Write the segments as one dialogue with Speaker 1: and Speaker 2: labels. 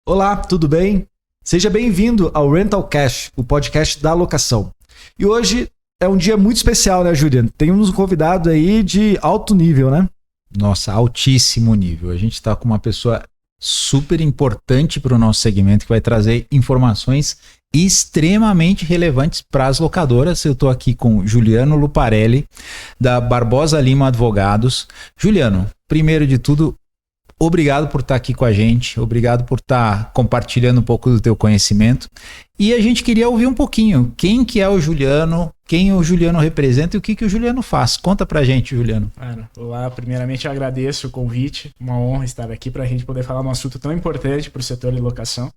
Speaker 1: Olá, tudo bem? Seja bem-vindo ao Rental Cash, o podcast da locação. E hoje é um dia muito especial, né, Juliano? Temos um convidado aí de alto nível, né?
Speaker 2: Nossa, altíssimo nível. A gente está com uma pessoa super importante para o nosso segmento que vai trazer informações extremamente relevantes para as locadoras. Eu estou aqui com Juliano Luparelli, da Barbosa Lima Advogados. Juliano, primeiro de tudo, obrigado por estar aqui com a gente, obrigado por estar compartilhando um pouco do teu conhecimento. E a gente queria ouvir um pouquinho, quem que é o Juliano, quem o Juliano representa e o que que o Juliano faz. Conta pra gente, Juliano.
Speaker 3: Olá, primeiramente eu agradeço o convite, uma honra estar aqui para a gente poder falar um assunto tão importante para o setor de locação.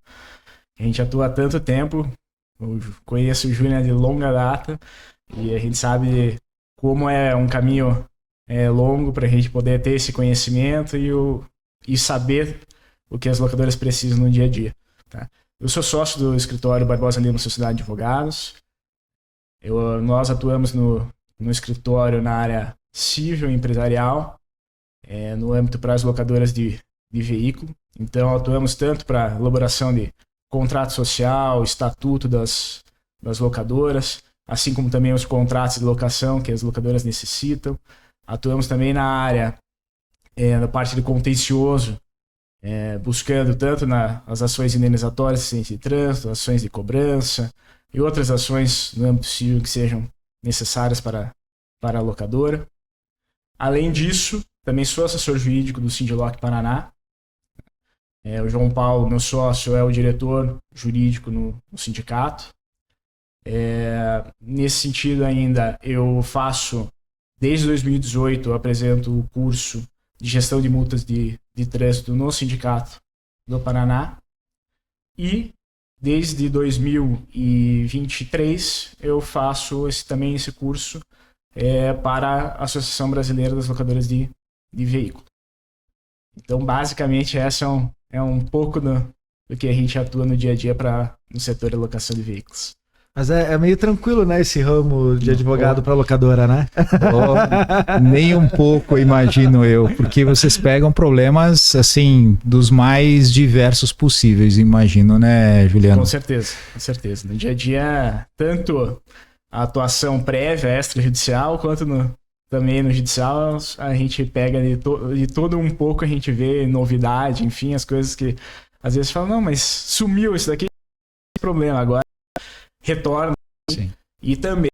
Speaker 3: A gente atua há tanto tempo, eu conheço o Juliano de longa data e a gente sabe como é um caminho longo para a gente poder ter esse conhecimento e saber o que as locadoras precisam no dia a dia. Tá? Eu sou sócio do escritório Barbosa Lima Sociedade de Advogados. Nós atuamos no escritório na área civil e empresarial, no âmbito para as locadoras de veículo. Então, atuamos tanto para a elaboração de contrato social, estatuto das locadoras, assim como também os contratos de locação que as locadoras necessitam. Atuamos também na área na parte de contencioso, buscando tanto nas ações indenizatórias, acidentes de trânsito, ações de cobrança e outras ações no âmbito civil que sejam necessárias para a locadora. Além disso, também sou assessor jurídico do Sindiloc Paraná. O João Paulo, meu sócio, é o diretor jurídico no sindicato. Nesse sentido ainda, eu faço, desde 2018, eu apresento o curso de gestão de multas de trânsito no Sindicato do Paraná. E desde 2023 eu faço também esse curso para a Associação Brasileira das Locadoras de Veículo. Então, basicamente, essa é um pouco do que a gente atua no dia a dia no setor de locação de veículos.
Speaker 1: Mas é meio tranquilo, né, esse ramo de advogado para locadora, né?
Speaker 2: Nem um pouco, imagino eu, porque vocês pegam problemas, assim, dos mais diversos possíveis, imagino, né, Juliano?
Speaker 3: Com certeza, com certeza. No dia a dia, tanto a atuação prévia, extrajudicial, quanto também no judicial, a gente pega de todo um pouco, a gente vê novidade, enfim, as coisas que às vezes falam, não, mas sumiu isso daqui, não tem problema, agora retorna.
Speaker 2: Sim.
Speaker 3: E também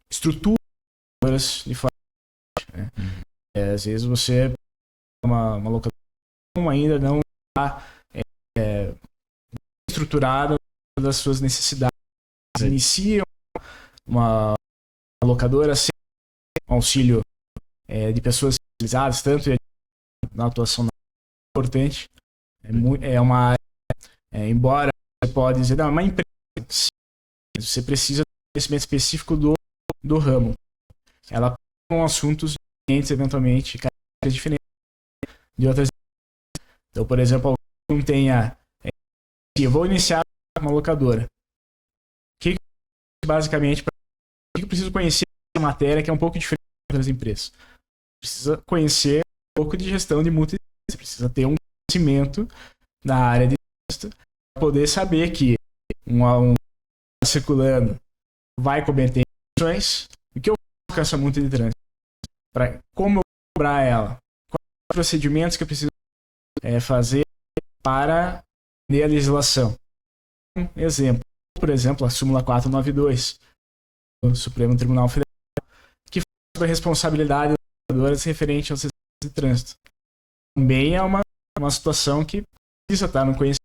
Speaker 3: estruturas de forma, né? Às vezes você uma locadora ainda não está estruturada das suas necessidades. Iniciam uma locadora sem auxílio de pessoas especializadas, tanto na atuação importante. É uma área, embora você pode dizer, não, é uma empresa, você precisa de conhecimento específico do ramo. Ela com assuntos diferentes, eventualmente, características diferentes de outras. Então, por exemplo, alguém não tenha... eu vou iniciar uma locadora. O que basicamente, eu preciso conhecer uma matéria que é um pouco diferente das empresas. Precisa conhecer um pouco de gestão de multa. Você precisa ter um conhecimento na área de trânsito para poder saber que um circulando vai cometer infrações. O que eu faço com essa multa de trânsito? Como eu vou cobrar ela? Quais os procedimentos que eu preciso fazer para atender a legislação? Um exemplo. Por exemplo, a súmula 492 do Supremo Tribunal Federal, que fala sobre a responsabilidade das locadoras referente aos acidentes de trânsito. Também é uma situação que precisa estar no conhecimento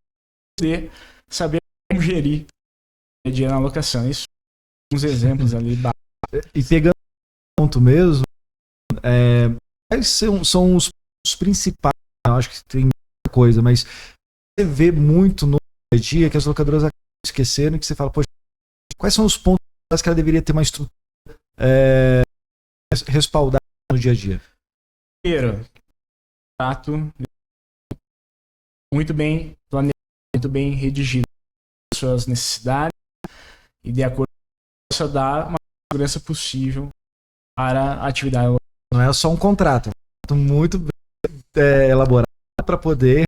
Speaker 3: de saber como gerir o dia na locação. Isso são uns exemplos ali.
Speaker 1: E pegando o ponto mesmo, quais são os principais? Eu acho que tem muita coisa, mas você vê muito no dia a dia que as locadoras acabam esquecendo, que você fala, poxa, quais são os pontos que ela deveria ter uma estrutura respaldada no dia a dia?
Speaker 3: Primeiro, contrato muito bem planejado, muito bem redigido, suas necessidades e de acordo com isso dar uma segurança possível para a atividade.
Speaker 1: Não é só um contrato, é um contrato muito bem elaborado para poder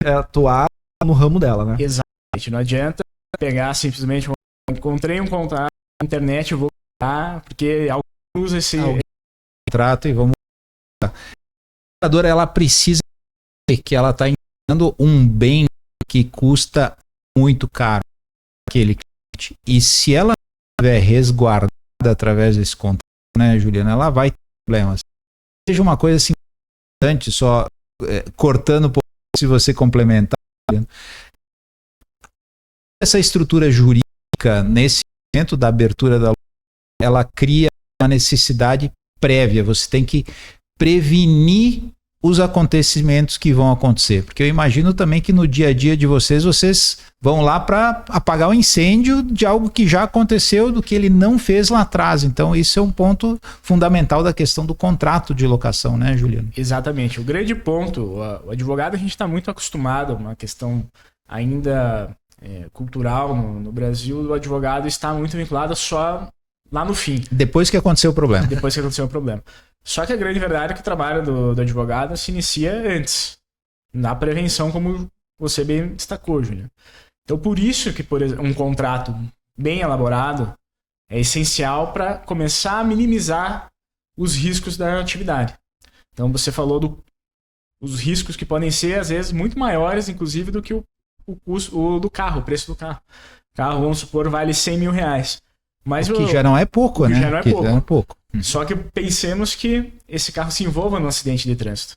Speaker 1: atuar no ramo dela, né?
Speaker 3: Exatamente. Não adianta pegar simplesmente, encontrei um contrato na internet, eu vou pagar, porque alguém usa esse
Speaker 2: contrato e vamos. A locadora, ela precisa que ela está entregando um bem que custa muito caro para aquele cliente. E se ela estiver resguardada através desse contrato, né, Juliana, ela vai ter problemas. Seja uma coisa assim importante, só cortando um pouco, se você complementar. Essa estrutura jurídica, nesse momento da abertura da locadora, ela cria uma necessidade prévia. Você tem que prevenir os acontecimentos que vão acontecer. Porque eu imagino também que no dia a dia de vocês vão lá para apagar o incêndio de algo que já aconteceu, do que ele não fez lá atrás. Então, isso é um ponto fundamental da questão do contrato de locação, né, Juliano?
Speaker 3: Exatamente. O grande ponto, o advogado, a gente está muito acostumado, uma questão ainda cultural no Brasil, o advogado está muito vinculado só lá no fim.
Speaker 2: Depois que aconteceu o problema.
Speaker 3: Depois que aconteceu o problema. Só que a grande verdade é que o trabalho do advogado se inicia antes, na prevenção, como você bem destacou, Júlio. Então, por isso que, por exemplo, um contrato bem elaborado é essencial para começar a minimizar os riscos da atividade. Então, você falou os riscos que podem ser, às vezes, muito maiores, inclusive, do que o custo do carro, o preço do carro. O carro, vamos supor, vale 100 mil reais. Mas
Speaker 2: o que já não é pouco, né?
Speaker 3: Já não é pouco. Só que pensemos que esse carro se envolva num acidente de trânsito.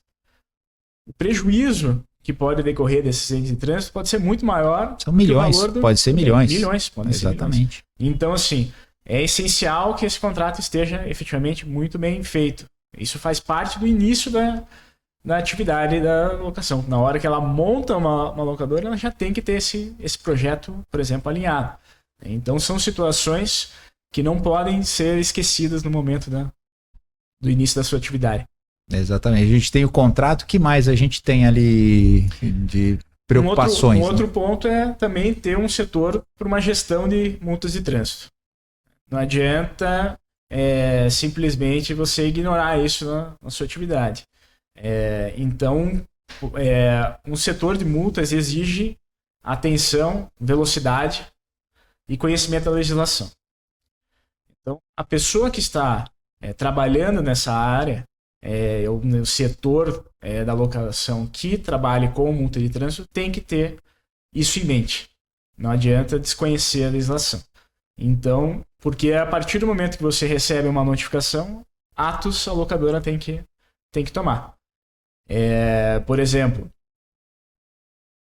Speaker 3: O prejuízo que pode decorrer desse acidente de trânsito pode ser muito maior.
Speaker 2: São milhões, pode ser milhões.
Speaker 3: Milhões, podem ser milhões.
Speaker 2: Exatamente.
Speaker 3: Então, assim, é essencial que esse contrato esteja efetivamente muito bem feito. Isso faz parte do início da atividade da locação. Na hora que ela monta uma locadora, ela já tem que ter esse projeto, por exemplo, alinhado. Então, são situações que não podem ser esquecidas no momento do início da sua atividade.
Speaker 2: Exatamente. A gente tem o contrato, que mais a gente tem ali de preocupações?
Speaker 3: Um outro ponto é também ter um setor para uma gestão de multas de trânsito. Não adianta simplesmente você ignorar isso na sua atividade. Então, um setor de multas exige atenção, velocidade e conhecimento da legislação. Então, a pessoa que está trabalhando nessa área, no setor da locação que trabalhe com multa de trânsito, tem que ter isso em mente. Não adianta desconhecer a legislação. Então, porque a partir do momento que você recebe uma notificação, atos a locadora tem que tomar. Por exemplo,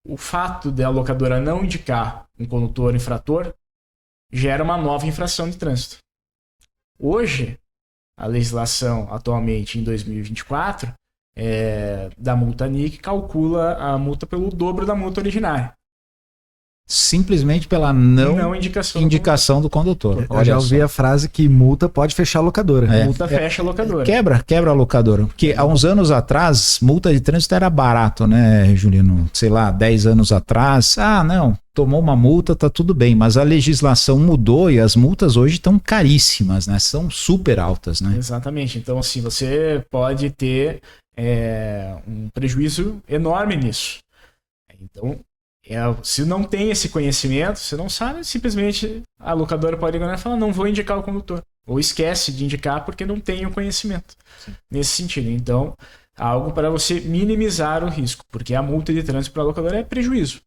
Speaker 3: o fato da locadora não indicar um condutor infrator gera uma nova infração de trânsito. Hoje, a legislação atualmente em 2024 da multa NIC calcula a multa pelo dobro da multa originária.
Speaker 2: Simplesmente pela não indicação do condutor.
Speaker 1: Eu já ouvi a frase que multa pode fechar a locadora.
Speaker 3: Multa fecha a locadora.
Speaker 2: Quebra a locadora. Porque há uns anos atrás, multa de trânsito era barato, né, Juliano? Sei lá, 10 anos atrás. Não, tomou uma multa, tá tudo bem. Mas a legislação mudou e as multas hoje estão caríssimas, né? São super altas, né?
Speaker 3: Exatamente. Então, assim, você pode ter um prejuízo enorme nisso. Então, se não tem esse conhecimento, você não sabe, simplesmente a locadora pode ignorar e falar, não vou indicar o condutor. Ou esquece de indicar porque não tem o conhecimento. Sim. Nesse sentido. Então, algo para você minimizar o risco, porque a multa de trânsito para a locadora é prejuízo.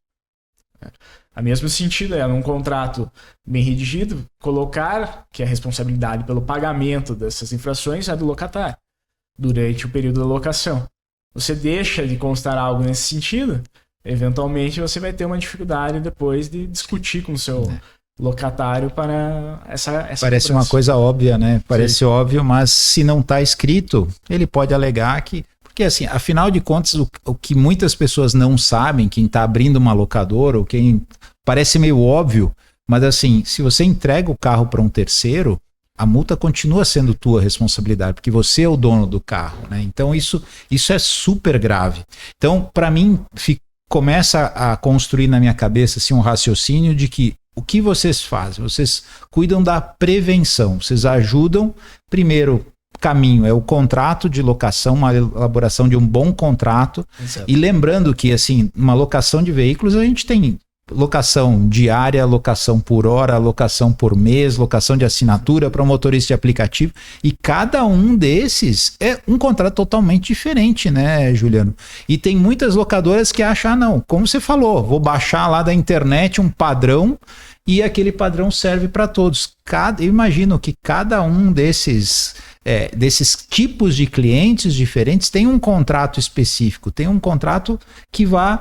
Speaker 3: A mesmo sentido, num contrato bem redigido, colocar que a responsabilidade pelo pagamento dessas infrações é do locatário, durante o período da locação. Você deixa de constar algo nesse sentido, eventualmente você vai ter uma dificuldade depois de discutir com o seu locatário para essa
Speaker 2: Parece cobrança. Uma coisa óbvia, né? Parece Sim. óbvio, mas se não está escrito, ele pode alegar que... Porque assim, afinal de contas, o que muitas pessoas não sabem, quem está abrindo uma locadora, ou quem... Parece meio óbvio, mas assim, se você entrega o carro para um terceiro, a multa continua sendo tua responsabilidade, porque você é o dono do carro, né? Então isso é super grave. Então, para mim, começa a construir na minha cabeça assim, um raciocínio de que o que vocês fazem? Vocês cuidam da prevenção, vocês ajudam, primeiro, caminho é o contrato de locação, uma elaboração de um bom contrato.
Speaker 3: Exato.
Speaker 2: E lembrando que, assim, uma locação de veículos, a gente tem locação diária, locação por hora, locação por mês, locação de assinatura para motorista de aplicativo, e cada um desses é um contrato totalmente diferente, né, Juliano? E tem muitas locadoras que acham, não, como você falou, vou baixar lá da internet um padrão e aquele padrão serve para todos. Eu imagino que cada um desses tipos de clientes diferentes tem um contrato específico, tem um contrato que vai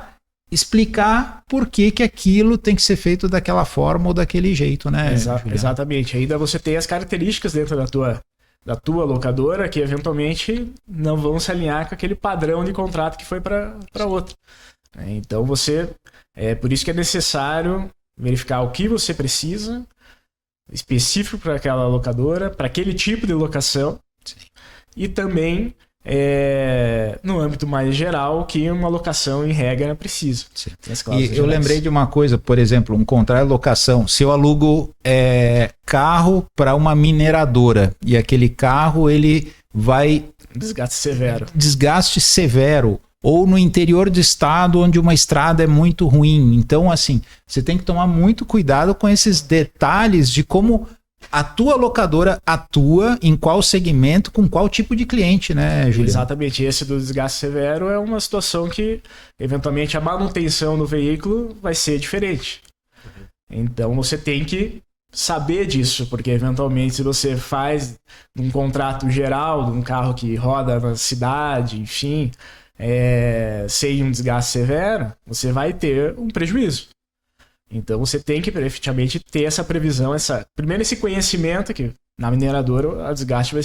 Speaker 2: explicar por que aquilo tem que ser feito daquela forma ou daquele jeito, né?
Speaker 3: Exatamente. Ainda você tem as características dentro da tua locadora que eventualmente não vão se alinhar com aquele padrão de contrato que foi para outra. Então por isso que é necessário verificar o que você precisa, específico para aquela locadora, para aquele tipo de locação. Sim. E também no âmbito mais geral que uma locação em regra precisa.
Speaker 2: E eu lembrei de uma coisa, por exemplo, um contrato de locação. Se eu alugo carro para uma mineradora e aquele carro ele vai... Desgaste severo. Ou no interior do estado onde uma estrada é muito ruim. Então, assim, você tem que tomar muito cuidado com esses detalhes de como a tua locadora atua, em qual segmento, com qual tipo de cliente, né, Juliano?
Speaker 3: Exatamente. Esse do desgaste severo é uma situação que, eventualmente, a manutenção do veículo vai ser diferente. Então, você tem que saber disso, porque, eventualmente, se você faz um contrato geral de um carro que roda na cidade, enfim, sem um desgaste severo, você vai ter um prejuízo. Então você tem que efetivamente ter essa previsão, primeiro esse conhecimento que na mineradora o desgaste vai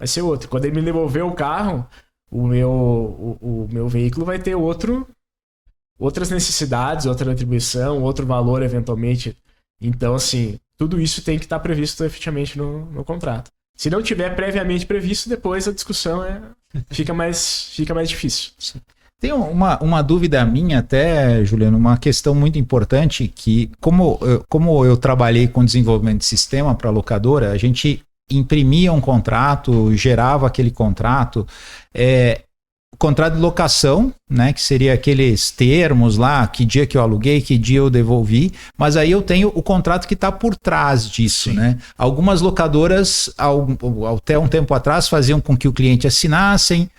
Speaker 3: ser outro. Quando ele me devolver o carro, o meu veículo vai ter outras necessidades, outra atribuição, outro valor eventualmente. Então, assim, tudo isso tem que estar previsto efetivamente no contrato. Se não tiver previamente previsto, depois a discussão fica mais difícil.
Speaker 2: Sim. Tem uma dúvida minha até, Juliano, uma questão muito importante que, como eu trabalhei com desenvolvimento de sistema para locadora, a gente imprimia um contrato, gerava aquele contrato, contrato de locação, né, que seria aqueles termos lá, que dia que eu aluguei, que dia eu devolvi, mas aí eu tenho o contrato que está por trás disso, sim, né? Algumas locadoras, até um tempo atrás, faziam com que o cliente assinassem.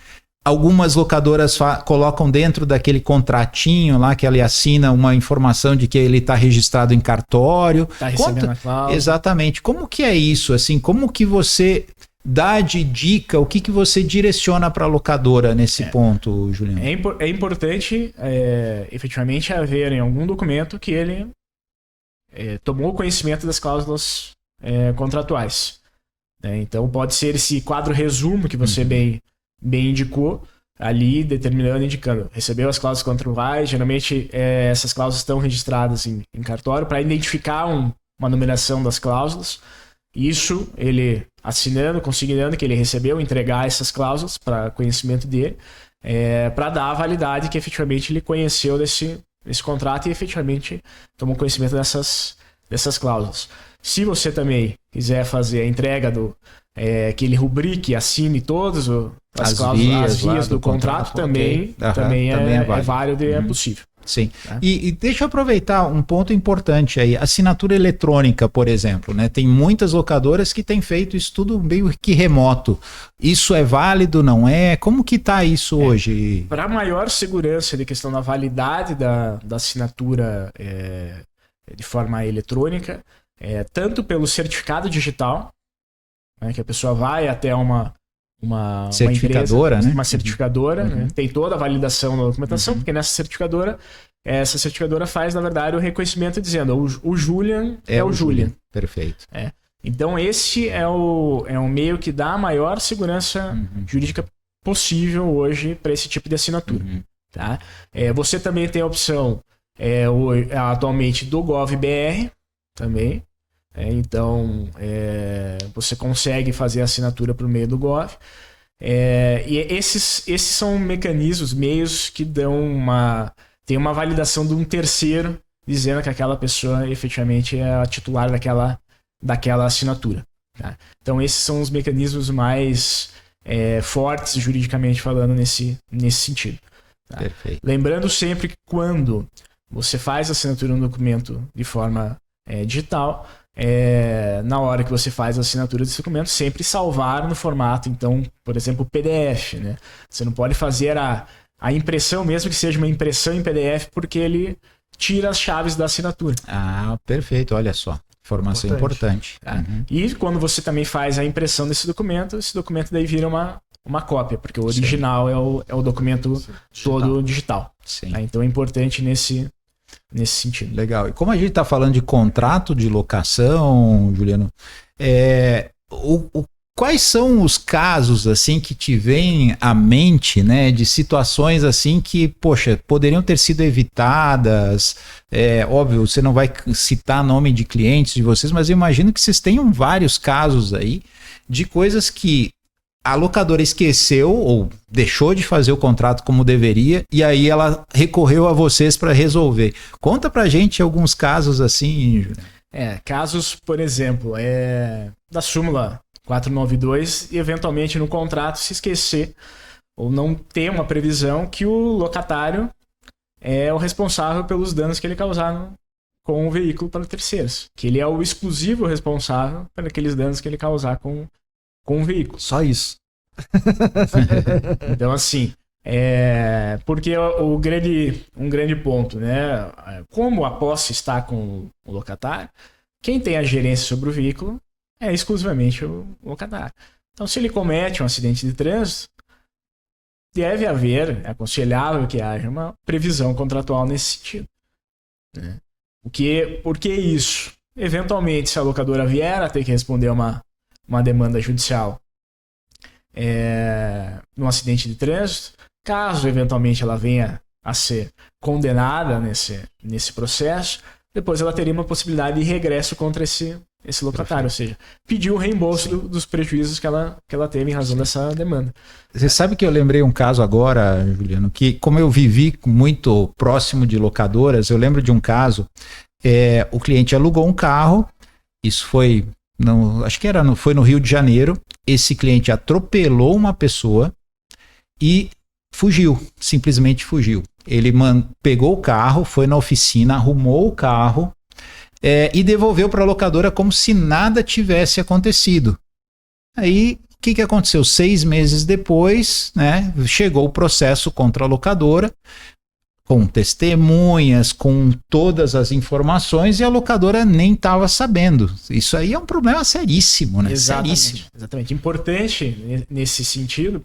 Speaker 2: Algumas locadoras colocam dentro daquele contratinho lá que ele assina uma informação de que ele está registrado em cartório.
Speaker 3: Está recebendo a cláusula.
Speaker 2: Exatamente. Como que é isso? Assim, como que você dá de dica, o que você direciona para a locadora nesse ponto, Juliano?
Speaker 3: É importante, efetivamente, haver em algum documento que ele tomou conhecimento das cláusulas contratuais. Então, pode ser esse quadro resumo que você bem indicou, ali indicando, recebeu as cláusulas contratuais, geralmente essas cláusulas estão registradas em cartório para identificar uma numeração das cláusulas. Isso ele assinando, consignando que ele recebeu, entregar essas cláusulas para conhecimento dele, para dar a validade que efetivamente ele conheceu desse contrato e efetivamente tomou conhecimento dessas cláusulas. Se você também quiser fazer a entrega que ele rubrique, assine todas as vias do contrato, também é válido e é possível.
Speaker 2: Sim. E deixa eu aproveitar um ponto importante aí. Assinatura eletrônica, por exemplo, né? Tem muitas locadoras que têm feito isso tudo meio que remoto. Isso é válido, não é? Como que está isso hoje?
Speaker 3: Para maior segurança de questão da validade da assinatura de forma eletrônica, tanto pelo certificado digital, né, que a pessoa vai até uma
Speaker 2: certificadora,
Speaker 3: empresa,
Speaker 2: né?
Speaker 3: Uma certificadora, né? Tem toda a validação da documentação, porque essa certificadora faz, na verdade, o reconhecimento dizendo o Julian é o Julian.
Speaker 2: Perfeito.
Speaker 3: Então, esse é um meio que dá a maior segurança jurídica possível hoje para esse tipo de assinatura. Tá? Você também tem a opção atualmente do GovBR também. Então, você consegue fazer a assinatura por meio do Gov. E esses são mecanismos, meios que tem uma validação de um terceiro dizendo que aquela pessoa efetivamente é a titular daquela assinatura. Tá? Então esses são os mecanismos mais fortes, juridicamente falando, nesse sentido. Tá?
Speaker 2: Perfeito.
Speaker 3: Lembrando sempre que quando você faz a assinatura no documento de forma digital, na hora que você faz a assinatura desse documento, sempre salvar no formato, então, por exemplo, PDF. Né? Você não pode fazer a impressão, mesmo que seja uma impressão em PDF, porque ele tira as chaves da assinatura.
Speaker 2: Ah, perfeito. Olha só. Informação importante.
Speaker 3: Tá? E quando você também faz a impressão desse documento, esse documento daí vira uma cópia, porque o original é o documento todo digital.
Speaker 2: Sim.
Speaker 3: Tá? Então é importante nesse sentido.
Speaker 2: Legal. E como a gente está falando de contrato de locação, Juliano, quais são os casos assim que te vêm à mente, né, de situações assim que, poxa, poderiam ter sido evitadas? Óbvio, você não vai citar nome de clientes de vocês, mas eu imagino que vocês tenham vários casos aí de coisas que a locadora esqueceu ou deixou de fazer o contrato como deveria e aí ela recorreu a vocês para resolver. Conta pra gente alguns casos assim, Juliano.
Speaker 3: Casos, por exemplo, da súmula 492 e eventualmente no contrato se esquecer ou não ter uma previsão que o locatário é o responsável pelos danos que ele causar com o veículo para terceiros. Que ele é o exclusivo responsável por aqueles danos que ele causar com o veículo.
Speaker 1: Só isso.
Speaker 3: Então, assim, porque um grande ponto, né? Como a posse está com o locatário, quem tem a gerência sobre o veículo é exclusivamente o locatário. Então, se ele comete um acidente de trânsito, deve haver, é aconselhável que haja uma previsão contratual nesse sentido. Né? Por que isso? Eventualmente, se a locadora vier a ter que responder uma demanda judicial num acidente de trânsito, caso eventualmente ela venha a ser condenada nesse processo, depois ela teria uma possibilidade de regresso contra esse locatário, ou seja, pedir o reembolso dos prejuízos que ela teve em razão dessa demanda.
Speaker 2: Você sabe que eu lembrei um caso agora, Juliano, que como eu vivi muito próximo de locadoras, eu lembro de um caso, o cliente alugou um carro, isso foi, acho que foi no Rio de Janeiro, esse cliente atropelou uma pessoa e fugiu, simplesmente fugiu. Ele pegou o carro, foi na oficina, arrumou o carro, e devolveu para a locadora como se nada tivesse acontecido. Aí, o que aconteceu? 6 meses depois, né, chegou o processo contra a locadora, com testemunhas, com todas as informações, e a locadora nem estava sabendo. Isso aí é um problema seríssimo, né?
Speaker 3: Exatamente. Importante, nesse sentido,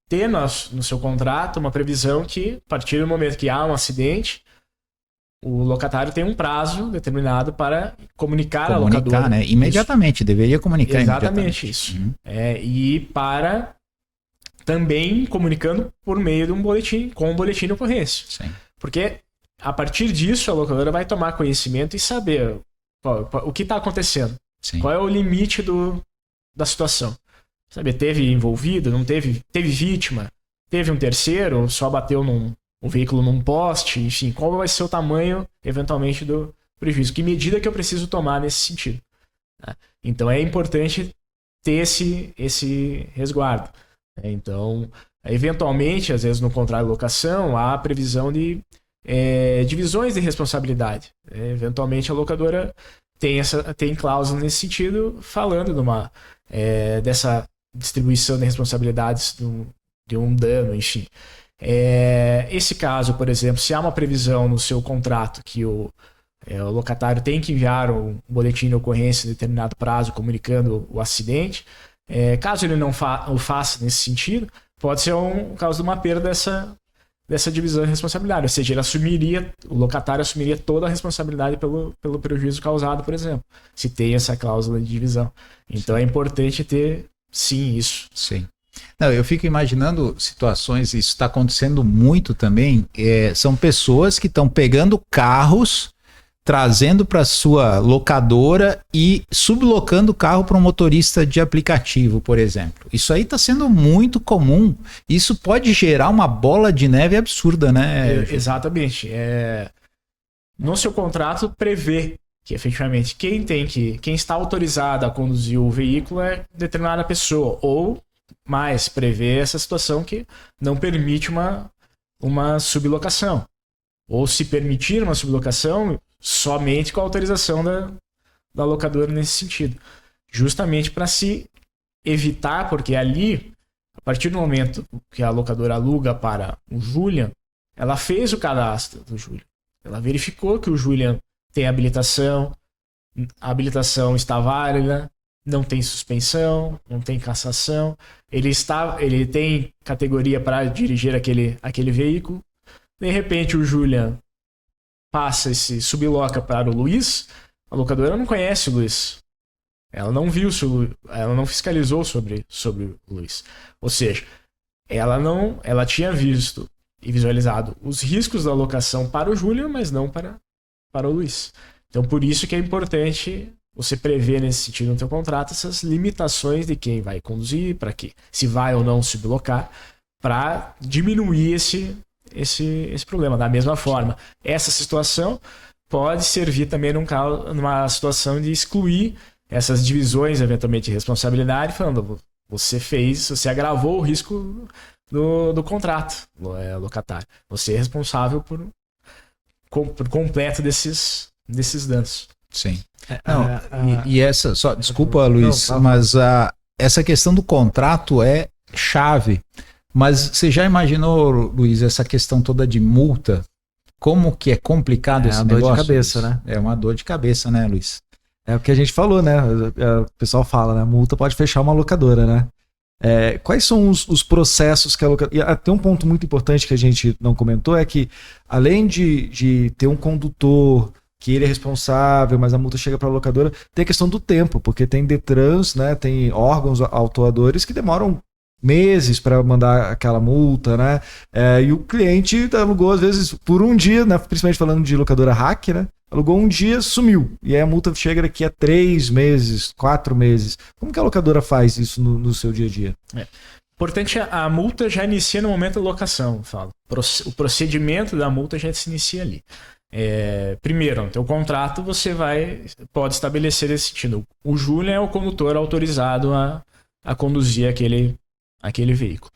Speaker 3: ter no seu contrato uma previsão que, a partir do momento que há um acidente, o locatário tem um prazo determinado para comunicar à locadora.
Speaker 2: Né? Imediatamente, deveria comunicar
Speaker 3: exatamente isso. E para também comunicando por meio de um boletim, com um boletim de ocorrência.
Speaker 2: Sim.
Speaker 3: Porque a partir disso a locadora vai tomar conhecimento e saber o que está acontecendo.
Speaker 2: Sim.
Speaker 3: Qual é o limite da situação. Saber, teve envolvido, não teve vítima, teve um terceiro, só bateu um veículo num poste, enfim, qual vai ser o tamanho, eventualmente, do prejuízo? Que medida que eu preciso tomar nesse sentido? Tá? Então, é importante ter esse resguardo. Então, eventualmente, às vezes no contrato de locação, há a previsão de divisões de responsabilidade. Eventualmente, a locadora tem cláusula nesse sentido, falando dessa distribuição de responsabilidades de um dano, enfim. Esse caso, por exemplo, se há uma previsão no seu contrato que o locatário tem que enviar um boletim de ocorrência em determinado prazo comunicando o acidente, caso ele não o faça nesse sentido, pode ser um caso de uma perda dessa divisão de responsabilidade, ou seja, o locatário assumiria toda a responsabilidade pelo prejuízo causado, por exemplo, se tem essa cláusula de divisão. Então é importante ter, sim, isso.
Speaker 2: Sim. Não, eu fico imaginando situações, isso está acontecendo muito também, são pessoas que estão pegando carros, trazendo para sua locadora e sublocando o carro para um motorista de aplicativo, por exemplo. Isso aí está sendo muito comum. Isso pode gerar uma bola de neve absurda, né?
Speaker 3: Exatamente. No seu contrato prevê que efetivamente quem está autorizado a conduzir o veículo é determinada pessoa, ou mais, prevê essa situação que não permite uma sublocação, ou se permitir uma sublocação somente com a autorização da locadora nesse sentido, justamente para se evitar, porque ali, a partir do momento que a locadora aluga para o Julian, ela fez o cadastro do Julian, ela verificou que o Julian tem habilitação, a habilitação está válida, não tem suspensão, não tem cassação, ele tem categoria para dirigir aquele veículo. De repente o Julian passa esse subloca para o Luiz, a locadora não conhece o Luiz. Ela não viu, ela não fiscalizou sobre o Luiz. Ou seja, ela tinha visto e visualizado os riscos da locação para o Julian, mas não para o Luiz. Então, por isso que é importante você prever nesse sentido no teu contrato essas limitações de quem vai conduzir, para que se vai ou não sublocar, para diminuir esse problema. Da mesma forma, essa situação pode servir também numa situação de excluir essas divisões, eventualmente, de responsabilidade, falando, você agravou o risco do contrato locatário. Você é responsável por completo desses danos.
Speaker 2: Sim. E essa, só, desculpa, Luiz, mas essa questão do contrato é chave. Mas você já imaginou, Luiz, essa questão toda de multa? Como que é complicado esse negócio? É uma dor de
Speaker 1: cabeça, né?
Speaker 2: É uma dor de cabeça, né, Luiz?
Speaker 1: É o que a gente falou, né? O pessoal fala, né? Multa pode fechar uma locadora, né? Quais são os processos que a locadora... E até um ponto muito importante que a gente não comentou é que, além de ter um condutor que ele é responsável, mas a multa chega para a locadora, tem a questão do tempo, porque tem Detrans, né? Tem órgãos autuadores que demoram meses para mandar aquela multa, né? E o cliente alugou, às vezes, por um dia, né? Principalmente falando de locadora hack, né? Alugou um dia, sumiu. E aí a multa chega daqui a 3 meses, 4 meses. Como que a locadora faz isso no seu dia a dia?
Speaker 3: Importante, a multa já inicia no momento da locação, eu falo. O procedimento da multa já se inicia ali. Primeiro, no teu contrato você pode estabelecer esse sentido. O Julian é o condutor autorizado a conduzir aquele veículo.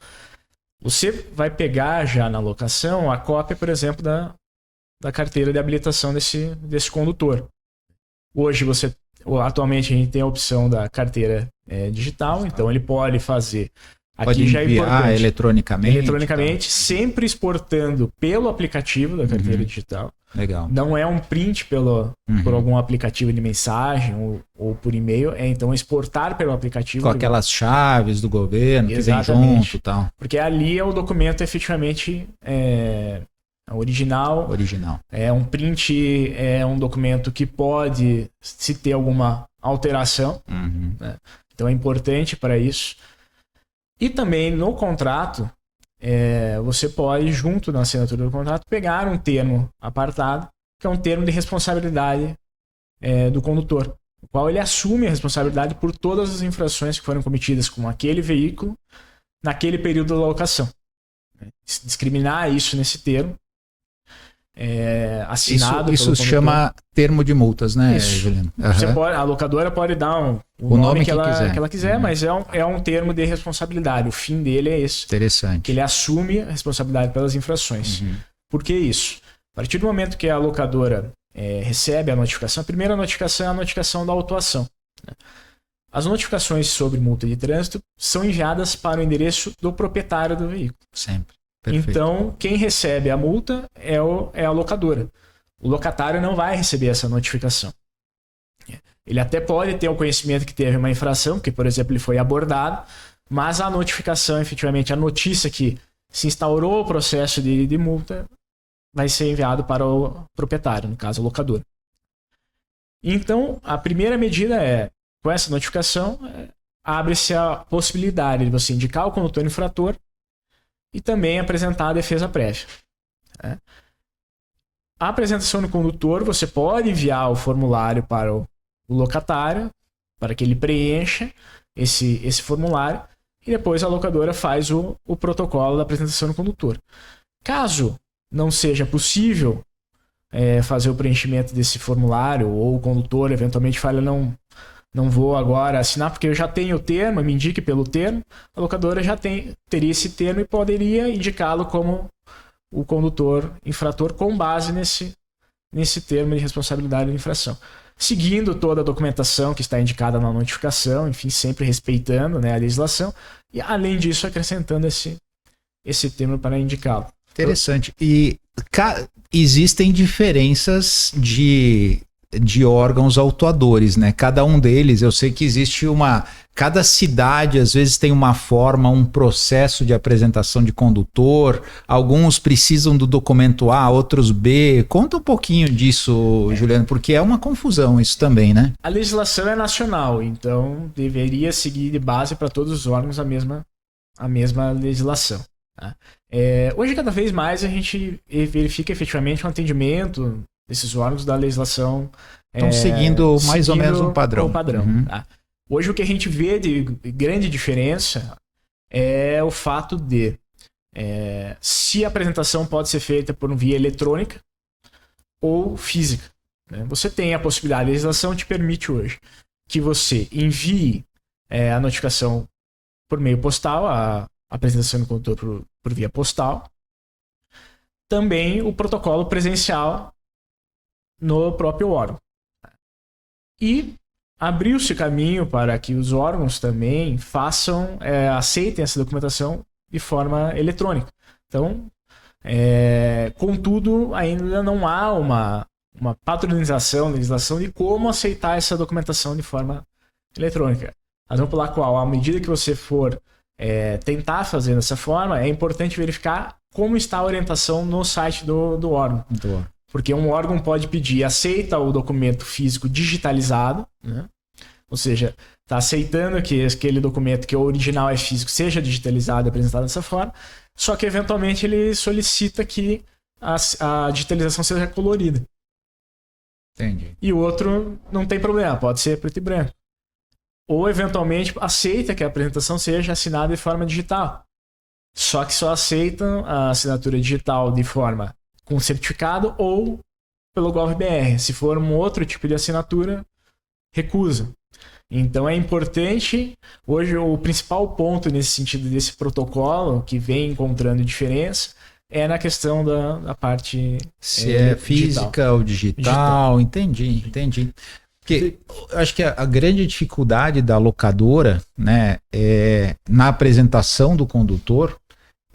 Speaker 3: Você vai pegar já na locação a cópia, por exemplo, da carteira de habilitação desse condutor. Hoje, atualmente, a gente tem a opção da carteira digital, então ele pode fazer...
Speaker 2: Pode enviar eletronicamente,
Speaker 3: sempre exportando pelo aplicativo da carteira digital.
Speaker 2: Legal.
Speaker 3: Não é um print por algum aplicativo de mensagem ou por e-mail, então exportar pelo aplicativo.
Speaker 2: Com aquelas chaves do governo que vem junto e tal.
Speaker 3: Porque ali é o documento efetivamente original. É um print, é um documento que pode se ter alguma alteração. Né? Então é importante para isso. E também no contrato, você pode, junto na assinatura do contrato, pegar um termo apartado, que é um termo de responsabilidade do condutor, o qual ele assume a responsabilidade por todas as infrações que foram cometidas com aquele veículo naquele período da locação. Discriminar isso nesse termo, assinado
Speaker 2: isso se chama termo de multas, né, Juliano?
Speaker 3: A locadora pode dar o nome que ela quiser, mas é um termo de responsabilidade. O fim dele é esse.
Speaker 2: Interessante.
Speaker 3: Que ele assume a responsabilidade pelas infrações. Por que isso? A partir do momento que a locadora recebe a notificação, a primeira notificação é a notificação da autuação. As notificações sobre multa de trânsito são enviadas para o endereço do proprietário do veículo.
Speaker 2: Sempre. Perfeito.
Speaker 3: Então, quem recebe a multa é a locadora. O locatário não vai receber essa notificação. Ele até pode ter o conhecimento que teve uma infração, que, por exemplo, ele foi abordado, mas a notificação, efetivamente, a notícia que se instaurou o processo de multa, vai ser enviado para o proprietário, no caso, o locador. Então, a primeira medida com essa notificação, abre-se a possibilidade de você indicar o condutor infrator e também apresentar a defesa prévia. A apresentação do condutor, você pode enviar o formulário para o locatário, para que ele preencha esse formulário, e depois a locadora faz o protocolo da apresentação do condutor. Caso não seja possível fazer o preenchimento desse formulário, ou o condutor eventualmente fala, não vou agora assinar porque eu já tenho o termo, me indique pelo termo, a locadora já teria esse termo e poderia indicá-lo como o condutor infrator com base nesse termo de responsabilidade de infração. Seguindo toda a documentação que está indicada na notificação, enfim, sempre respeitando, né, a legislação, e além disso acrescentando esse termo para indicá-lo.
Speaker 2: Interessante. E existem diferenças de órgãos autuadores, né? Cada um deles, eu sei que existe cada cidade às vezes tem uma forma, um processo de apresentação de condutor, alguns precisam do documento A, outros B. Conta um pouquinho disso, Juliano, porque é uma confusão isso também, né?
Speaker 3: A legislação é nacional, então deveria seguir de base para todos os órgãos a mesma legislação. Tá? Hoje, cada vez mais, a gente verifica efetivamente um atendimento desses órgãos da legislação.
Speaker 2: Estão seguindo mais ou menos um padrão.
Speaker 3: Uhum. Tá? Hoje, o que a gente vê de grande diferença é o fato de se a apresentação pode ser feita por via eletrônica ou física. Né? Você tem a possibilidade, a legislação te permite hoje que você envie a notificação por meio postal, a apresentação do condutor por via postal. Também o protocolo presencial no próprio órgão. E abriu-se caminho para que os órgãos também aceitem essa documentação de forma eletrônica. Então, contudo, ainda não há uma padronização, legislação de como aceitar essa documentação de forma eletrônica. Razão pela qual, à medida que você for tentar fazer dessa forma, é importante verificar como está a orientação no site do órgão. Porque um órgão pode pedir, aceita o documento físico digitalizado, né? Ou seja, está aceitando que aquele documento que o original é físico seja digitalizado e apresentado dessa forma, só que eventualmente ele solicita que a digitalização seja colorida.
Speaker 2: Entendi.
Speaker 3: E o outro não tem problema, pode ser preto e branco. Ou eventualmente aceita que a apresentação seja assinada de forma digital. Só que só aceitam a assinatura digital de forma com certificado ou pelo GovBR. Se for um outro tipo de assinatura, recusa. Então é importante, hoje o principal ponto nesse sentido desse protocolo que vem encontrando diferença é na questão da parte
Speaker 2: se é física digital. Ou digital. Entendi. Porque eu acho que a grande dificuldade da locadora, né, na apresentação do condutor,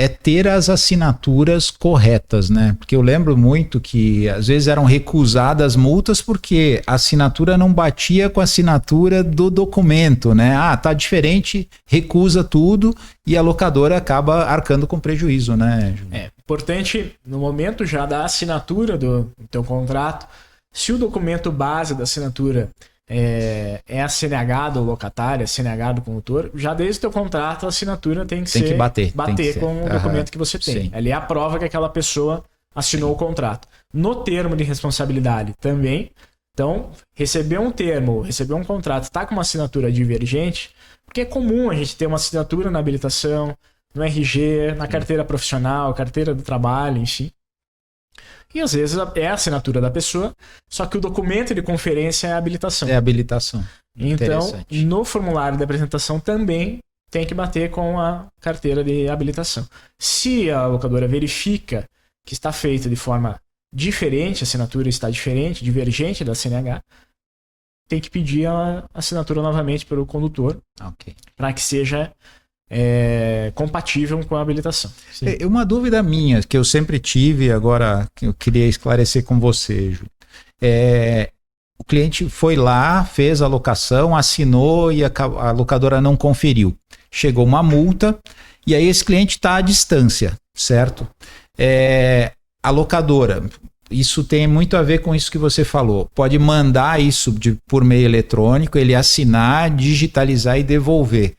Speaker 2: é ter as assinaturas corretas, né? Porque eu lembro muito que às vezes eram recusadas multas porque a assinatura não batia com a assinatura do documento, né? Tá diferente, recusa tudo e a locadora acaba arcando com prejuízo, né?
Speaker 3: Importante, no momento já da assinatura do teu contrato, se o documento base da assinatura é a CNH do locatário, a CNH do condutor, já desde o teu contrato a assinatura tem que bater com o documento que você tem. Sim. Ali é a prova que aquela pessoa assinou o contrato. No termo de responsabilidade também, então, receber um termo, receber um contrato, está com uma assinatura divergente, porque é comum a gente ter uma assinatura na habilitação, no RG, na carteira profissional, carteira do trabalho, enfim. E às vezes é a assinatura da pessoa, só que o documento de conferência é a habilitação.
Speaker 2: É a habilitação.
Speaker 3: Então, no formulário de apresentação também tem que bater com a carteira de habilitação. Se a locadora verifica que está feita de forma diferente, a assinatura está diferente, divergente da CNH, tem que pedir a assinatura novamente pelo condutor, para que seja compatível com a habilitação.
Speaker 2: Sim. Uma dúvida minha, que eu sempre tive, agora que eu queria esclarecer com você, Júlio. O cliente foi lá, fez a locação, assinou e a locadora não conferiu. Chegou uma multa e aí esse cliente está à distância, certo? A locadora, isso tem muito a ver com isso que você falou, pode mandar isso por meio eletrônico, ele assinar, digitalizar e devolver.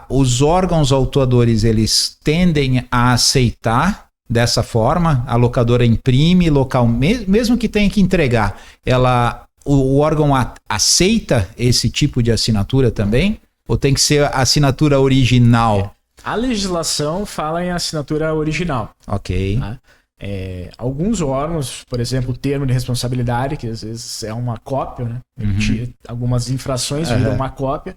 Speaker 2: Os órgãos autuadores, eles tendem a aceitar dessa forma, a locadora imprime local, mesmo que tenha que entregar, o órgão aceita esse tipo de assinatura também? Ou tem que ser a assinatura original?
Speaker 3: A legislação fala em assinatura original.
Speaker 2: Ok.
Speaker 3: Tá? alguns órgãos, por exemplo, o termo de responsabilidade, que às vezes é uma cópia, né? Algumas infrações viram uma cópia,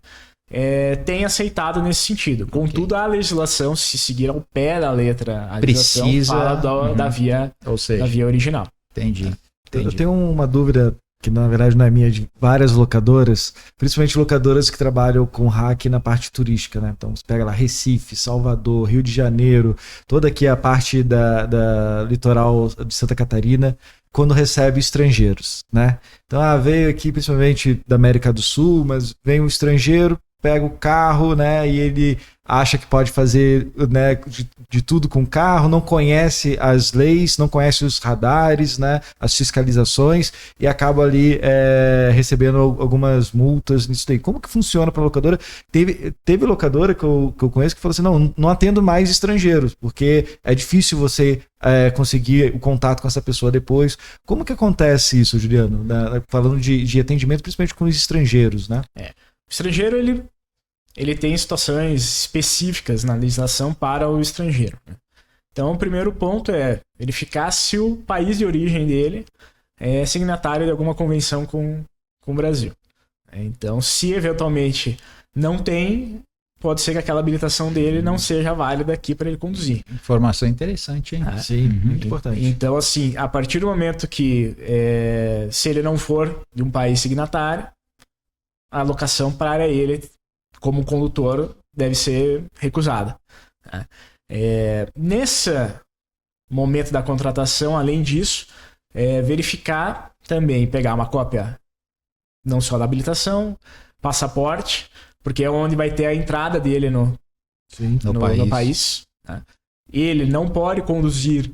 Speaker 3: tem aceitado nesse sentido. Contudo, a legislação, se seguir ao pé da letra, a legislação fala da via original.
Speaker 2: Entendi.
Speaker 1: Eu tenho uma dúvida que na verdade não é minha, de várias locadoras, principalmente locadoras que trabalham com hack na parte turística, né? Então você pega lá Recife, Salvador, Rio de Janeiro, toda aqui a parte da litoral de Santa Catarina, quando recebe estrangeiros, né? Então veio aqui principalmente da América do Sul, mas vem um estrangeiro, pega o carro, né, e ele acha que pode fazer, né, de tudo com o carro, não conhece as leis, não conhece os radares, né, as fiscalizações, e acaba ali recebendo algumas multas nisso daí. Como que funciona para a locadora? Teve locadora que eu conheço que falou assim, não atendo mais estrangeiros, porque é difícil você conseguir o contato com essa pessoa depois. Como que acontece isso, Juliano? Falando de atendimento, principalmente com os estrangeiros, né?
Speaker 3: O estrangeiro, ele tem situações específicas na legislação para o estrangeiro. Então, o primeiro ponto é verificar se o país de origem dele é signatário de alguma convenção com o Brasil. Então, se eventualmente não tem, pode ser que aquela habilitação dele não seja válida aqui para ele conduzir.
Speaker 2: Informação interessante, hein?
Speaker 1: Sim, muito importante.
Speaker 3: Então, assim, a partir do momento que, se ele não for de um país signatário, a alocação para ele, como condutor, deve ser recusada. Nesse momento da contratação, além disso, verificar também, pegar uma cópia não só da habilitação, passaporte, porque é onde vai ter a entrada dele no país. Ele não pode conduzir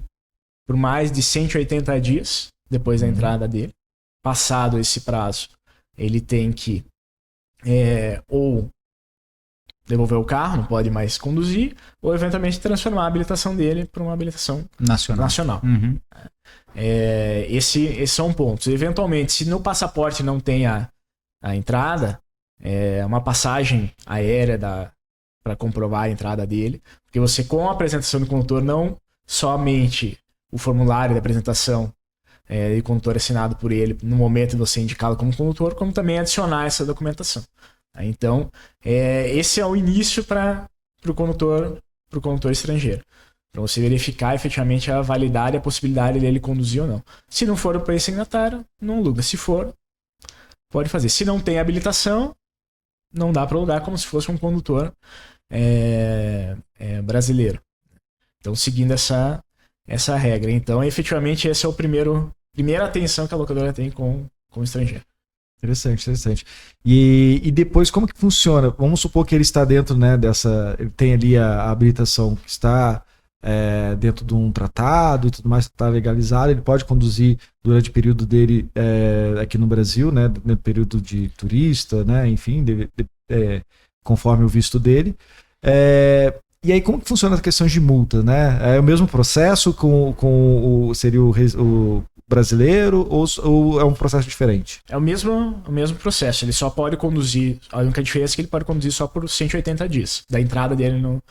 Speaker 3: por mais de 180 dias depois da entrada dele. Passado esse prazo, ele tem que ou devolver o carro, não pode mais conduzir, ou eventualmente transformar a habilitação dele para uma habilitação nacional. Esses são pontos. Eventualmente, se no passaporte não tem a entrada, uma passagem aérea para comprovar a entrada dele, porque você, com a apresentação do condutor, não somente o formulário de apresentação e condutor assinado por ele no momento de você indicá-lo como condutor, como também adicionar essa documentação. Então, esse é o início para o condutor estrangeiro, para você verificar efetivamente a validade e a possibilidade dele conduzir ou não. Se não for o país signatário, não aluga. Se for, pode fazer. Se não tem habilitação, não dá para alugar, como se fosse um condutor brasileiro. Então, seguindo essa regra. Então, efetivamente, esse é o primeira atenção que a locadora tem com o estrangeiro.
Speaker 1: Interessante. E depois, como que funciona? Vamos supor que ele está dentro, né, ele tem ali a habilitação que está dentro de um tratado e tudo mais, que está legalizado, ele pode conduzir durante o período dele aqui no Brasil, né, no período de turista, né, enfim, conforme o visto dele. E aí, como que funciona a questão de multa, né? É o mesmo processo seria o brasileiro ou é um processo diferente?
Speaker 3: É o mesmo processo. Ele só pode conduzir, a única diferença é que ele pode conduzir só por 180 dias da entrada dele no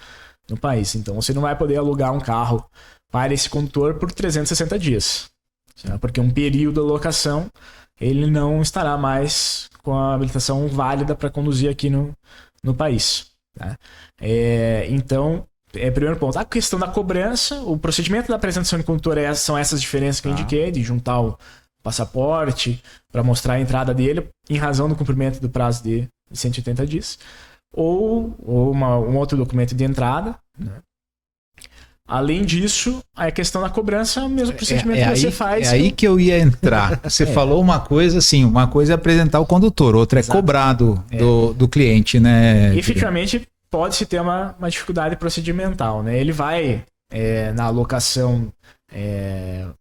Speaker 3: país. Então você não vai poder alugar um carro para esse condutor por 360 dias. Porque um período de locação ele não estará mais com a habilitação válida para conduzir aqui no país. Tá? Então, primeiro ponto, a questão da cobrança, o procedimento da apresentação de condutor são essas diferenças que eu indiquei, de juntar o passaporte para mostrar a entrada dele em razão do cumprimento do prazo de 180 dias, ou um outro documento de entrada, né? Além disso, a questão da cobrança é o mesmo procedimento que você faz.
Speaker 2: É aí que eu ia entrar. Você falou uma coisa assim, uma coisa é apresentar o condutor, outra é cobrar do cliente, né?
Speaker 3: Efetivamente, pode-se ter uma dificuldade procedimental, né? Ele vai, na alocação,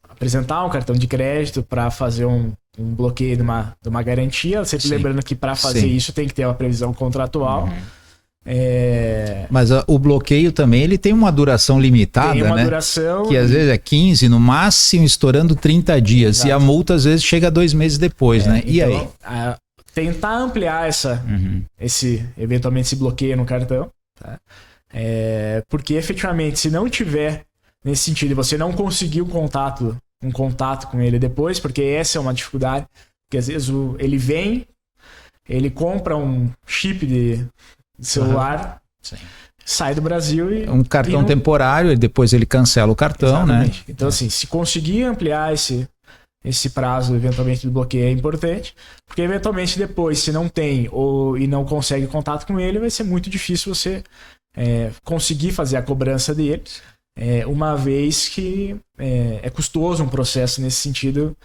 Speaker 3: apresentar um cartão de crédito para fazer um bloqueio de uma garantia, sempre lembrando que para fazer isso tem que ter uma previsão contratual.
Speaker 2: Mas o bloqueio também ele tem uma duração limitada,
Speaker 3: tem uma
Speaker 2: né?
Speaker 3: Duração
Speaker 2: que às vezes é 15, no máximo estourando 30 dias.
Speaker 3: Exato.
Speaker 2: E a multa às vezes chega a 2 meses depois, né? E
Speaker 3: então,
Speaker 2: aí?
Speaker 3: Tentar ampliar eventualmente esse bloqueio no cartão, tá? Porque efetivamente se não tiver nesse sentido, e você não conseguiu um contato com ele depois, porque essa é uma dificuldade, porque às vezes ele vem, ele compra um chip de celular, sai do Brasil e...
Speaker 2: Um cartão temporário, e depois ele cancela o cartão,
Speaker 3: Exatamente.
Speaker 2: né?
Speaker 3: Então, assim, se conseguir ampliar esse prazo, eventualmente, do bloqueio é importante, porque, eventualmente, depois, se não tem e não consegue contato com ele, vai ser muito difícil você conseguir fazer a cobrança dele, uma vez que é custoso um processo nesse sentido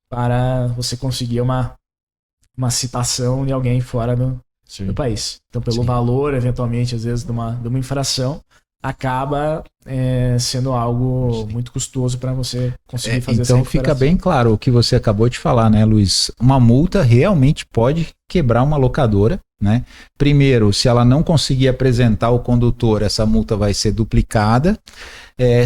Speaker 3: para você conseguir uma citação de alguém fora do país. Então, pelo valor, eventualmente, às vezes, de uma infração, acaba sendo algo muito custoso para você conseguir fazer essa
Speaker 2: Então fica bem claro o que você acabou de falar, né, Luiz? Uma multa realmente pode quebrar uma locadora, né? Primeiro, se ela não conseguir apresentar o condutor, essa multa vai ser duplicada.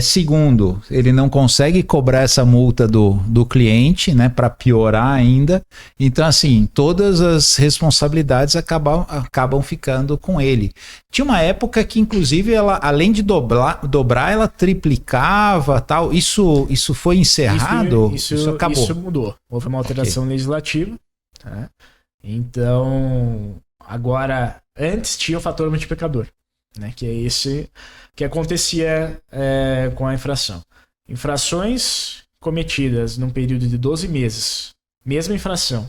Speaker 2: Segundo, ele não consegue cobrar essa multa do cliente, né, para piorar ainda. Então, assim, todas as responsabilidades acabam ficando com ele. Tinha uma época que, inclusive, ela, além de dobrar, ela triplicava, tal. Isso foi encerrado? Isso acabou?
Speaker 3: Isso mudou. Houve uma alteração legislativa. Tá? Então, agora, antes tinha o fator multiplicador, né? Que é esse que acontecia com a infração. Infrações cometidas num período de 12 meses, mesma infração,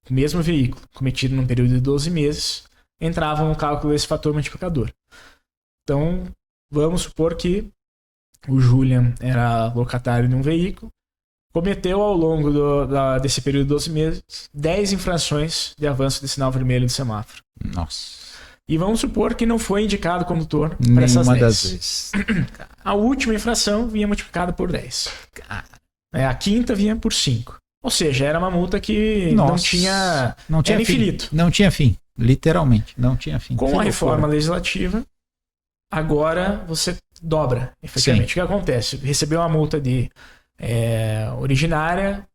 Speaker 3: mesmo veículo, cometido num período de 12 meses, entravam no cálculo desse fator multiplicador. Então, vamos supor que o Julian era locatário de um veículo, cometeu ao longo desse período de 12 meses 10 infrações de avanço de sinal vermelho do semáforo.
Speaker 2: Nossa.
Speaker 3: E vamos supor que não foi indicado condutor para essas 10.
Speaker 2: Das vezes.
Speaker 3: A última infração vinha multiplicada por 10. A quinta vinha por 5. Ou seja, era uma multa que não tinha era infinito.
Speaker 2: Não tinha fim. Literalmente, não tinha fim.
Speaker 3: Com a reforma legislativa, agora você dobra, efetivamente.
Speaker 2: Sim.
Speaker 3: O que acontece? Recebeu uma multa de originária,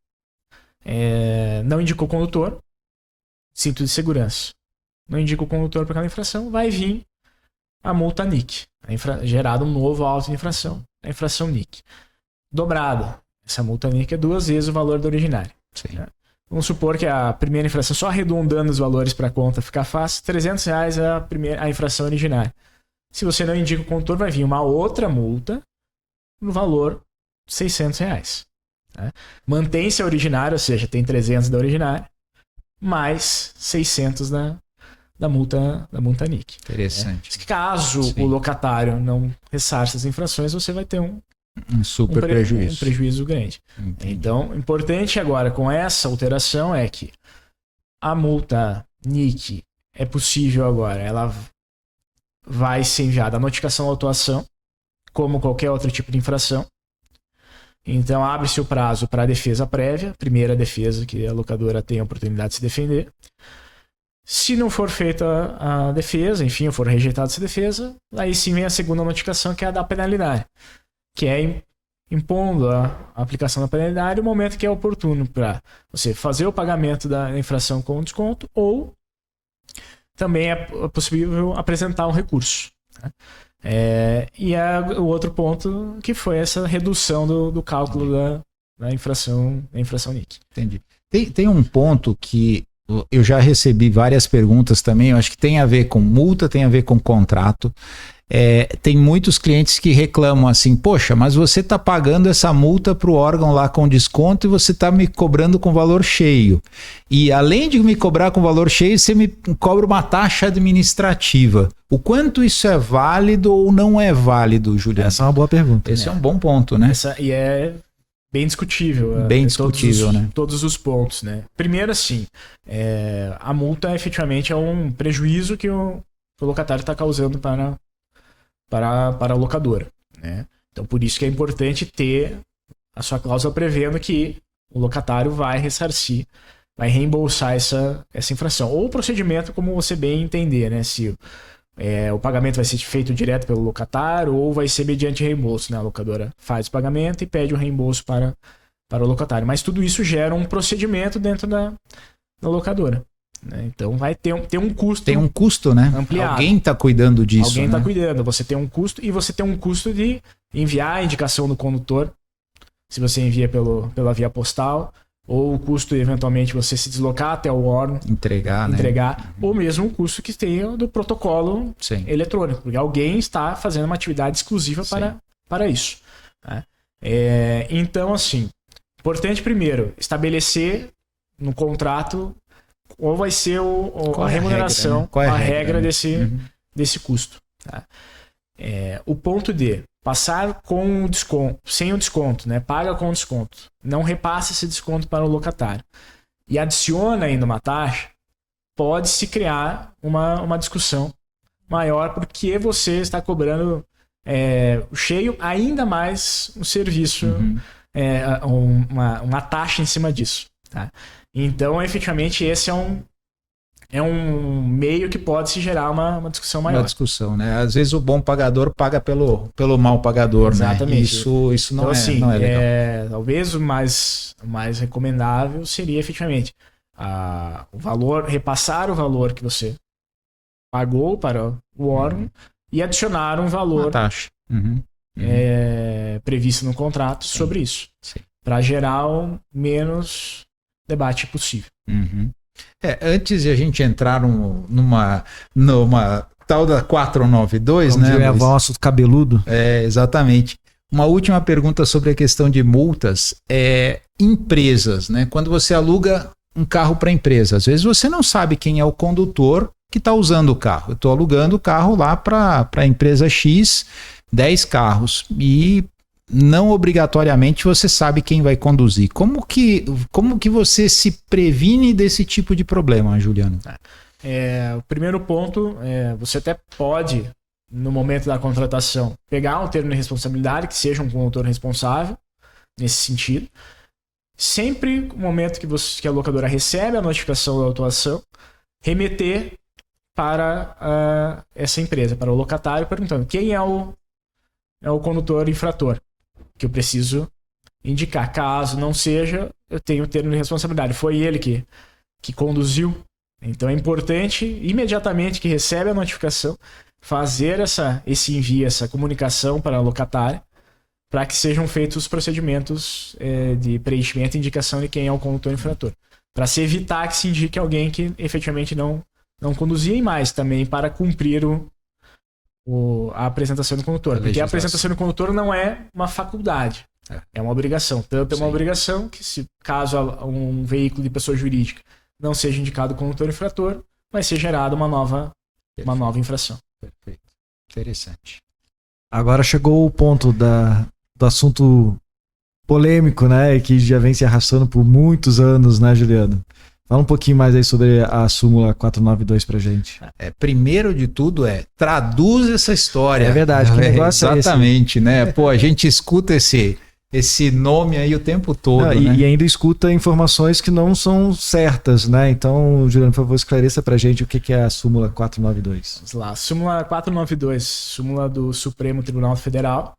Speaker 3: não indicou condutor, cinto de segurança. Não indica o condutor para aquela infração, vai vir a multa NIC. Gerado um novo auto de infração, a infração NIC. Dobrado. Essa multa NIC é 2 vezes o valor da originária. Né? Vamos supor que a primeira infração, só arredondando os valores para a conta ficar fácil, R$300 é a infração originária. Se você não indica o condutor, vai vir uma outra multa no valor de R$600. Né? Mantém-se a originária, ou seja, tem 300 da originária, mais 600 da multa NIC.
Speaker 2: Interessante.
Speaker 3: Caso o locatário não ressarça as infrações, você vai ter um
Speaker 2: prejuízo.
Speaker 3: Um prejuízo grande.
Speaker 2: Entendi.
Speaker 3: Então, importante agora com essa alteração é que a multa NIC é possível agora, ela vai ser enviada a notificação de autuação, como qualquer outro tipo de infração. Então, abre-se o prazo para a defesa prévia, primeira defesa que a locadora tem a oportunidade de se defender. Se não for feita a defesa, enfim, ou for rejeitada essa defesa, aí sim vem a segunda notificação, que é a da penalidade, que é impondo a aplicação da penalidade no momento que é oportuno para você fazer o pagamento da infração com desconto, ou também é possível apresentar um recurso. Né? E o outro ponto que foi essa redução do cálculo da infração NIC.
Speaker 2: Entendi. Tem um ponto que eu já recebi várias perguntas também, eu acho que tem a ver com multa, tem a ver com contrato. Tem muitos clientes que reclamam assim, poxa, mas você está pagando essa multa para o órgão lá com desconto e você está me cobrando com valor cheio. E além de me cobrar com valor cheio, você me cobra uma taxa administrativa. O quanto isso é válido ou não é válido, Juliano?
Speaker 1: Essa é uma boa pergunta.
Speaker 2: Esse é um bom ponto, né?
Speaker 3: E é bem discutível.
Speaker 2: Bem discutível, né?
Speaker 3: Todos os pontos, né? Primeiro, assim, a multa efetivamente é um prejuízo que o locatário está causando para a locadora, né? Então, por isso que é importante ter a sua cláusula prevendo que o locatário vai ressarcir, vai reembolsar essa infração. Ou o procedimento, como você bem entender, né? Se o pagamento vai ser feito direto pelo locatário ou vai ser mediante reembolso, né? A locadora faz o pagamento e pede o reembolso para o locatário. Mas tudo isso gera um procedimento dentro da locadora. Então vai ter um custo.
Speaker 2: Tem um custo, né?
Speaker 3: Ampliado.
Speaker 2: Alguém está cuidando disso.
Speaker 3: Alguém
Speaker 2: né?
Speaker 3: está cuidando. Você tem um custo e você tem um custo de enviar a indicação do condutor, se você envia pela via postal, ou o custo, eventualmente, você se deslocar até o órgão,
Speaker 2: Entregar, né?
Speaker 3: ou mesmo o custo que tem do protocolo
Speaker 2: Sim.
Speaker 3: eletrônico, porque alguém está fazendo uma atividade exclusiva para isso. Né? Então, assim, importante primeiro, estabelecer no contrato qual vai ser a remuneração,
Speaker 2: qual é
Speaker 3: a regra
Speaker 2: né?
Speaker 3: desse custo. Tá? O ponto D, passar com o desconto, sem o desconto, né? Paga com desconto. Não repassa esse desconto para o locatário. E adiciona ainda uma taxa, pode-se criar uma discussão maior porque você está cobrando cheio ainda mais o serviço, uma taxa em cima disso. Tá? Então, efetivamente, esse é um meio que pode se gerar uma discussão maior.
Speaker 2: Uma discussão, né? Às vezes o bom pagador paga pelo mal pagador,
Speaker 3: exatamente.
Speaker 2: Né? Isso não,
Speaker 3: então, assim,
Speaker 2: não é legal.
Speaker 3: Talvez o mais recomendável seria efetivamente repassar o valor que você pagou para o órgão e adicionar um valor
Speaker 2: uma taxa.
Speaker 3: previsto no contrato sobre isso, para gerar o menos debate possível.
Speaker 2: Antes de a gente entrar numa tal da 492,
Speaker 1: como
Speaker 2: né?
Speaker 1: Nosso cabeludo.
Speaker 2: Exatamente. Uma última pergunta sobre a questão de multas. Empresas, né? Quando você aluga um carro para empresa, às vezes você não sabe quem é o condutor que está usando o carro. Eu estou alugando o carro lá para a empresa X, 10 carros, e não obrigatoriamente você sabe quem vai conduzir. Como que você se previne desse tipo de problema, Juliano?
Speaker 3: O primeiro ponto, você até pode, no momento da contratação, pegar um termo de responsabilidade que seja um condutor responsável, nesse sentido. Sempre no momento que a locadora recebe a notificação da autuação, remeter para essa empresa, para o locatário, perguntando quem é o condutor infrator que eu preciso indicar. Caso não seja, eu tenho o termo de responsabilidade. Foi ele que conduziu. Então é importante, imediatamente que recebe a notificação, fazer esse envio, essa comunicação para a locatária, para que sejam feitos os procedimentos de preenchimento e indicação de quem é o condutor infrator. Para se evitar que se indique alguém que efetivamente não conduzia, e mais também para cumprir a apresentação do condutor. Porque a apresentação do condutor não é uma faculdade, é uma obrigação. Tanto é uma obrigação que, caso um veículo de pessoa jurídica não seja indicado condutor infrator, vai ser gerada uma nova infração.
Speaker 2: Perfeito. Interessante.
Speaker 1: Agora chegou o ponto do assunto polêmico, né? Que já vem se arrastando por muitos anos, né, Juliano? Fala um pouquinho mais aí sobre a súmula 492 pra gente.
Speaker 2: Primeiro de tudo traduz essa história.
Speaker 1: É verdade, que negócio
Speaker 2: exatamente, é esse? Né? Pô, a gente escuta esse nome aí o tempo todo, né?
Speaker 1: E ainda escuta informações que não são certas, né? Então, Juliano, por favor, esclareça pra gente o que é a súmula 492.
Speaker 3: Vamos lá, súmula 492, súmula do Supremo Tribunal Federal.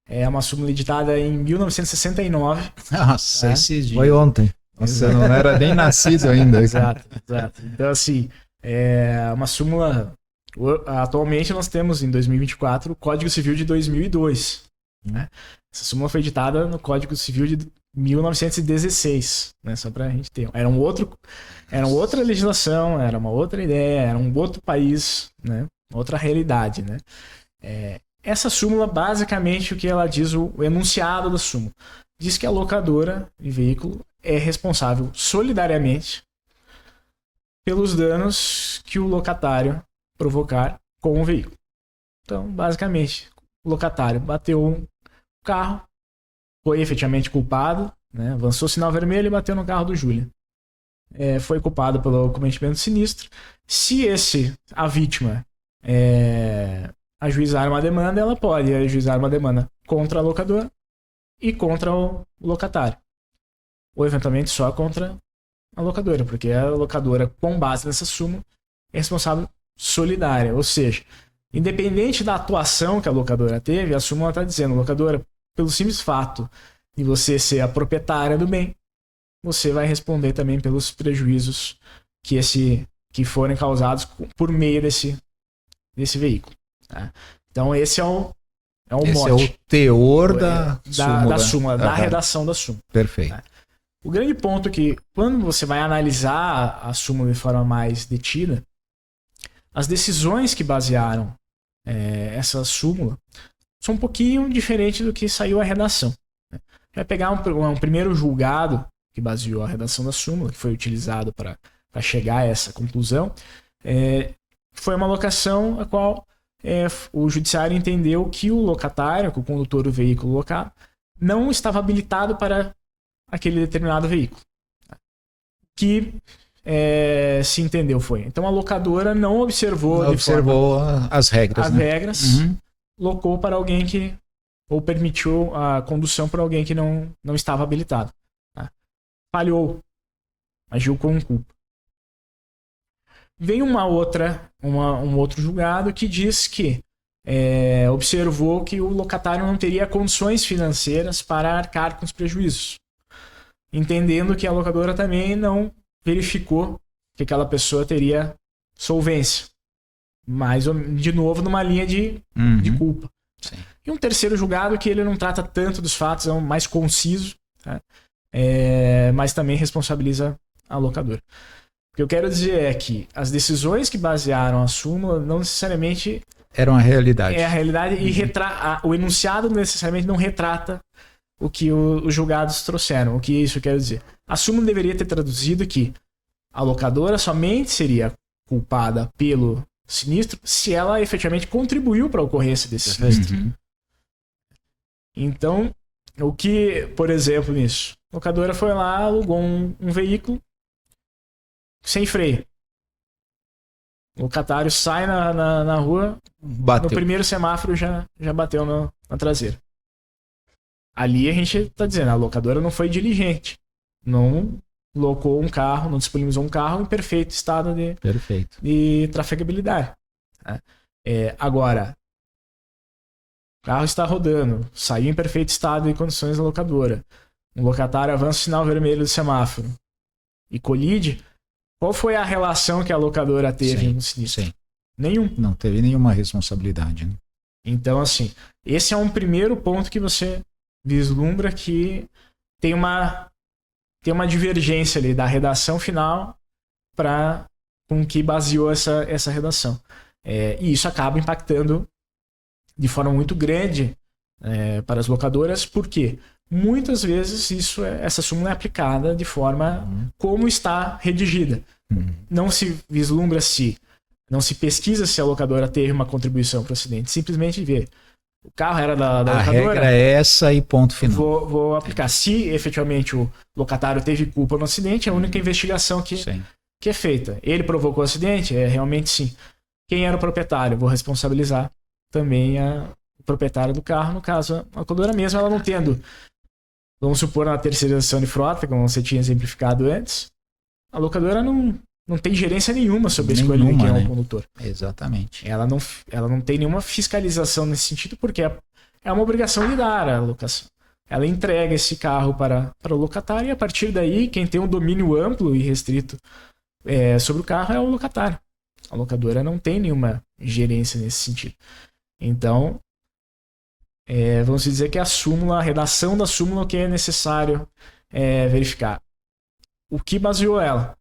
Speaker 3: É uma súmula editada em 1969.
Speaker 2: Nossa, esses dias.
Speaker 1: Foi ontem.
Speaker 2: Nossa, eu não era nem nascido ainda.
Speaker 3: Exato. Então, assim, é uma súmula... Atualmente nós temos, em 2024, o Código Civil de 2002. Né? Essa súmula foi editada no Código Civil de 1916, né? Só pra gente ter. Era outra legislação, era uma outra ideia, era um outro país, né? Outra realidade, né? Essa súmula, basicamente, o que ela diz, o enunciado da súmula, diz que a locadora de veículo é responsável solidariamente pelos danos que o locatário provocar com o veículo. Então, basicamente, o locatário bateu um carro, foi efetivamente culpado, né? Avançou o sinal vermelho e bateu no carro do Júlio. Foi culpado pelo cometimento sinistro. Se a vítima ajuizar uma demanda, ela pode ajuizar uma demanda contra a locadora e contra o locatário. Ou, eventualmente, só contra a locadora, porque a locadora, com base nessa súmula, é responsável solidária. Ou seja, independente da atuação que a locadora teve, a súmula está dizendo, locadora, pelo simples fato de você ser a proprietária do bem, você vai responder também pelos prejuízos que forem causados por meio desse veículo. Tá? Então, esse é É o
Speaker 2: Esse
Speaker 3: mote.
Speaker 2: é o teor da
Speaker 3: súmula, da redação da súmula.
Speaker 2: Perfeito.
Speaker 3: O grande ponto é que, quando você vai analisar a súmula de forma mais detida, as decisões que basearam essa súmula são um pouquinho diferentes do que saiu a redação. Vai pegar um primeiro julgado que baseou a redação da súmula, que foi utilizado para chegar a essa conclusão, foi uma locação a qual o judiciário entendeu que o locatário, que o condutor do veículo locado, não estava habilitado para aquele determinado veículo. Que se entendeu foi. Então a locadora não observou
Speaker 2: as regras.
Speaker 3: Locou para alguém que, ou permitiu a condução para alguém que não estava habilitado. Tá? Falhou. Agiu com culpa. Vem um outro julgado que diz que observou que o locatário não teria condições financeiras para arcar com os prejuízos. Entendendo que a locadora também não verificou que aquela pessoa teria solvência. Mas, de novo, numa linha de culpa.
Speaker 2: Sim.
Speaker 3: E um terceiro julgado que ele não trata tanto dos fatos, é um mais conciso, tá? Mas também responsabiliza a locadora. O que eu quero dizer é que as decisões que basearam a súmula não necessariamente
Speaker 2: eram a realidade.
Speaker 3: É a realidade e o enunciado necessariamente não retrata o que os julgados trouxeram. O que isso quer dizer? A súmula deveria ter traduzido que a locadora somente seria culpada pelo sinistro se ela efetivamente contribuiu para a ocorrência desse sinistro. Então, o que, por exemplo, nisso? A locadora foi lá, alugou um veículo sem freio. O locatário sai na rua,
Speaker 2: bateu.
Speaker 3: No primeiro semáforo já bateu na traseira. Ali a gente está dizendo, a locadora não foi diligente. Não locou um carro, não disponibilizou um carro em perfeito estado de trafegabilidade. Agora, o carro está rodando, saiu em perfeito estado de condições da locadora. Um locatário avança o sinal vermelho do semáforo e colide. Qual foi a relação que a locadora teve no sinistro?
Speaker 2: Sim.
Speaker 3: Nenhum.
Speaker 2: Não teve nenhuma responsabilidade. Né?
Speaker 3: Então, assim, esse é um primeiro ponto que você vislumbra que tem uma divergência ali da redação final com que baseou essa redação. E isso acaba impactando de forma muito grande para as locadoras, porque muitas vezes essa súmula é aplicada de forma como está redigida. Não se vislumbra não se pesquisa se a locadora teve uma contribuição para o acidente, simplesmente vê. O carro era da locadora.
Speaker 2: A regra é essa e ponto final.
Speaker 3: Vou aplicar. Se efetivamente o locatário teve culpa no acidente, é a única investigação que é feita. Ele provocou o acidente? Realmente sim. Quem era o proprietário? Vou responsabilizar também o proprietário do carro. No caso, a locadora mesmo, ela não tendo, vamos supor, na terceirização de frota, como você tinha exemplificado antes, a locadora não tem gerência nenhuma sobre a escolha de quem é o condutor.
Speaker 2: Exatamente.
Speaker 3: Ela não tem nenhuma fiscalização nesse sentido, porque é uma obrigação de dar a locação. Ela entrega esse carro para o locatário e, a partir daí, quem tem um domínio amplo e restrito sobre o carro é o locatário. A locadora não tem nenhuma gerência nesse sentido. Então, vamos dizer que a redação da súmula, o que é necessário verificar. O que baseou ela?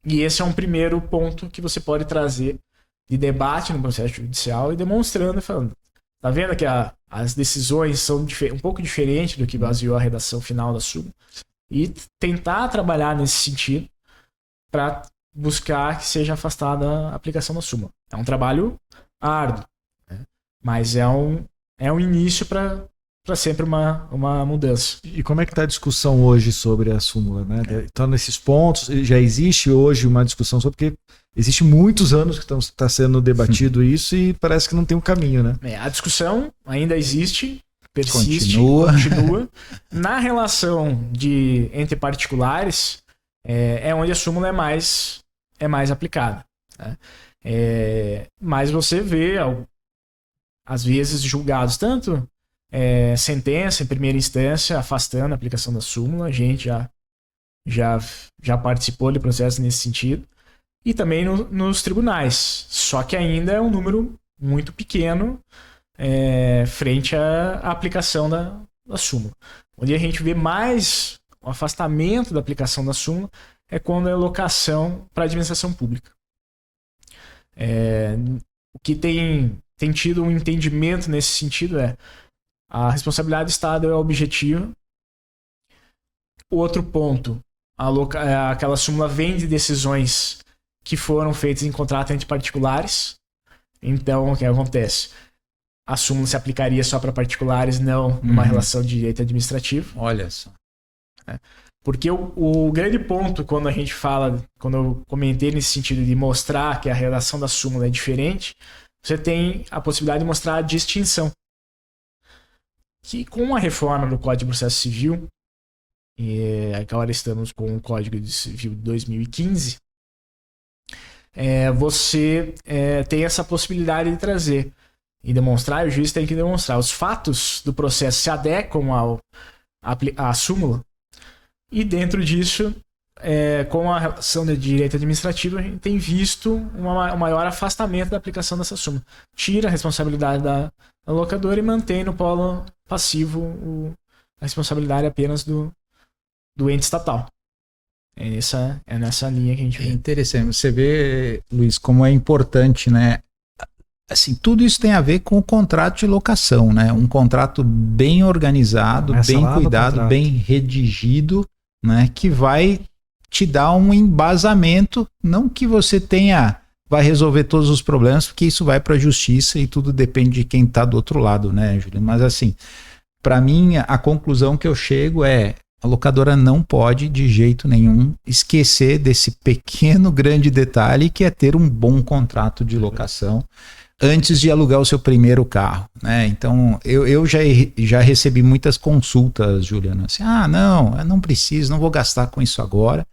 Speaker 3: E esse é um primeiro ponto que você pode trazer de debate no processo judicial e demonstrando, falando, tá vendo que as decisões são um pouco diferentes do que baseou a redação final da súmula, e tentar trabalhar nesse sentido para buscar que seja afastada a aplicação da súmula. É um trabalho árduo, né? Mas é um início para sempre uma mudança.
Speaker 1: E como é que está a discussão hoje sobre a súmula? Né? Então, nesses pontos, já existe hoje uma discussão sobre, porque existe muitos anos que está sendo debatido isso e parece que não tem um caminho, né?
Speaker 3: A discussão ainda existe, persiste, continua. Na relação entre particulares, é onde a súmula é mais aplicada. Né? Mas você vê, às vezes, julgados tanto sentença em primeira instância afastando a aplicação da súmula. A gente já participou de processo nesse sentido, e também nos tribunais, só que ainda é um número muito pequeno frente à aplicação da súmula. Onde a gente vê mais o afastamento da aplicação da súmula é quando é locação para a administração pública. O que tem tido um entendimento nesse sentido é a responsabilidade do Estado é objetiva. O outro ponto, aquela súmula vem de decisões que foram feitas em contrato entre particulares. Então, o que acontece? A súmula se aplicaria só para particulares, não numa relação de direito administrativo.
Speaker 2: Olha só.
Speaker 3: Porque o grande ponto, quando eu comentei nesse sentido de mostrar que a redação da súmula é diferente, você tem a possibilidade de mostrar a distinção. Que com a reforma do Código de Processo Civil, e agora estamos com o Código Civil de 2015, você tem essa possibilidade de trazer e demonstrar, o juiz tem que demonstrar os fatos do processo se adequam à súmula, e dentro disso, com a relação de direito administrativo, a gente tem visto um maior afastamento da aplicação dessa súmula. Tira a responsabilidade da locadora e mantém no polo passivo a responsabilidade apenas do ente estatal. É nessa linha que a gente vê.
Speaker 2: É interessante. Você vê, Luiz, como é importante, né? Assim, tudo isso tem a ver com o contrato de locação, né? Um contrato bem organizado, bem cuidado, bem redigido, né? Que vai te dar um embasamento, não que você vai resolver todos os problemas, porque isso vai para a justiça e tudo depende de quem está do outro lado, né, Júlio? Mas assim, para mim, a conclusão que eu chego é: a locadora não pode, de jeito nenhum, esquecer desse pequeno, grande detalhe que é ter um bom contrato de locação antes de alugar o seu primeiro carro, né? Então, eu já recebi muitas consultas, Juliana, assim, não preciso, não vou gastar com isso agora.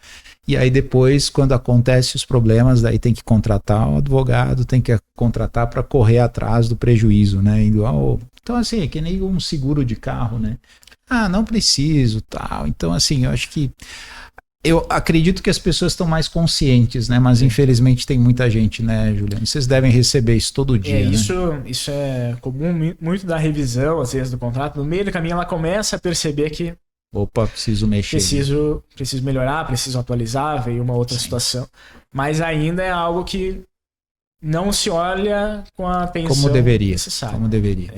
Speaker 2: E aí depois, quando acontecem os problemas, daí tem que contratar o advogado, tem que contratar para correr atrás do prejuízo, né? Então, assim, é que nem um seguro de carro, né? Não preciso, tal. Então, assim, eu acredito que as pessoas estão mais conscientes, né? Mas infelizmente tem muita gente, né, Juliano? Vocês devem receber isso todo dia, né?
Speaker 3: Isso é comum, muito da revisão, às vezes, do contrato. No meio do caminho, ela começa a perceber que
Speaker 2: preciso mexer.
Speaker 3: Preciso melhorar, preciso atualizar, veio uma outra situação. Mas ainda é algo que não se olha com a atenção necessária.
Speaker 2: Como deveria.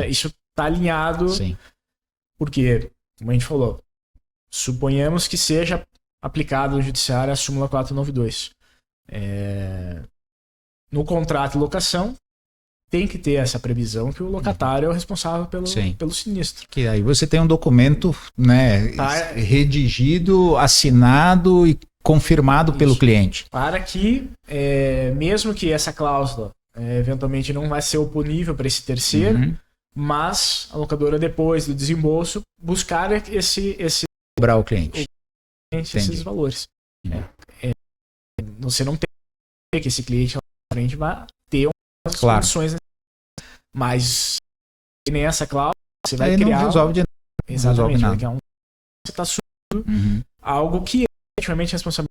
Speaker 3: Isso está alinhado.
Speaker 2: Sim.
Speaker 3: Porque, como a gente falou, suponhamos que seja aplicado no judiciário a súmula 492. No contrato de locação, tem que ter essa previsão que o locatário é o responsável pelo sinistro.
Speaker 2: Que aí você tem um documento, né, redigido, assinado e confirmado pelo cliente.
Speaker 3: Para que, mesmo que essa cláusula eventualmente não vai ser oponível para esse terceiro, mas a locadora, depois do desembolso, buscar
Speaker 2: cobrar o cliente.
Speaker 3: Esses valores. Você não tem que esse cliente vai ter umas condições, mas nem essa cláusula você vai criar.
Speaker 2: Não resolve de nada.
Speaker 3: Exatamente. Resolve nada. Você está assumindo algo que é efetivamente responsabilidade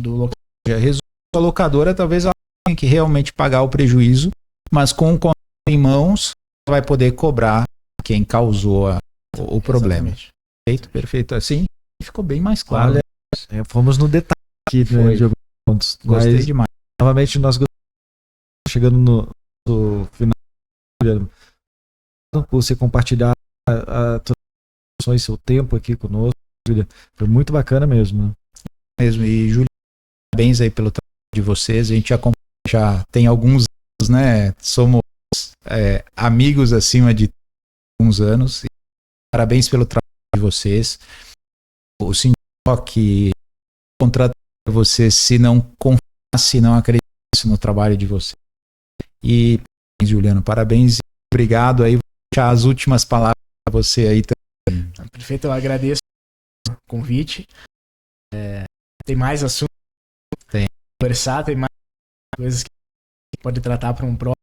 Speaker 3: do locador.
Speaker 2: Resolve a locadora, talvez ela tenha que realmente pagar o prejuízo, mas com o contrato em mãos, vai poder cobrar quem causou o problema.
Speaker 3: Exatamente.
Speaker 2: Perfeito. Assim ficou bem mais claro.
Speaker 1: Olha, fomos no detalhe aqui, né, de alguns pontos.
Speaker 2: Gostei demais.
Speaker 1: Novamente, nós chegando no final, por você compartilhar e seu tempo aqui conosco, Julia. Foi muito bacana mesmo.
Speaker 2: E, Julia, parabéns aí pelo trabalho de vocês. A gente já tem alguns anos, né? Somos amigos acima de alguns anos. Parabéns pelo trabalho de vocês. O sindicato que contratou vocês, se não confiasse, não acreditasse no trabalho de vocês. E, Juliano, parabéns e obrigado aí. Vou deixar as últimas palavras para você aí também.
Speaker 3: Perfeito, eu agradeço o convite. Tem mais assuntos
Speaker 2: para
Speaker 3: conversar, tem mais coisas que pode tratar para um próximo.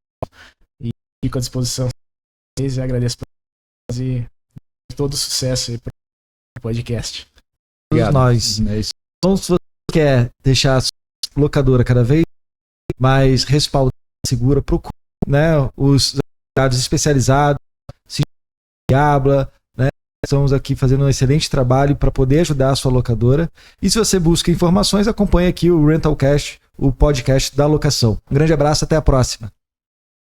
Speaker 3: E fico à disposição de vocês e agradeço por fazer todo sucesso aí para o podcast.
Speaker 1: Obrigado. Nós. Então, se você quer deixar a sua locadora cada vez mais respaldada, segura, procure, né, os especializados, Diabla, né? Estamos aqui fazendo um excelente trabalho para poder ajudar a sua locadora. E se você busca informações, acompanhe aqui o Rentalcast, o podcast da locação. Um grande abraço, até a próxima.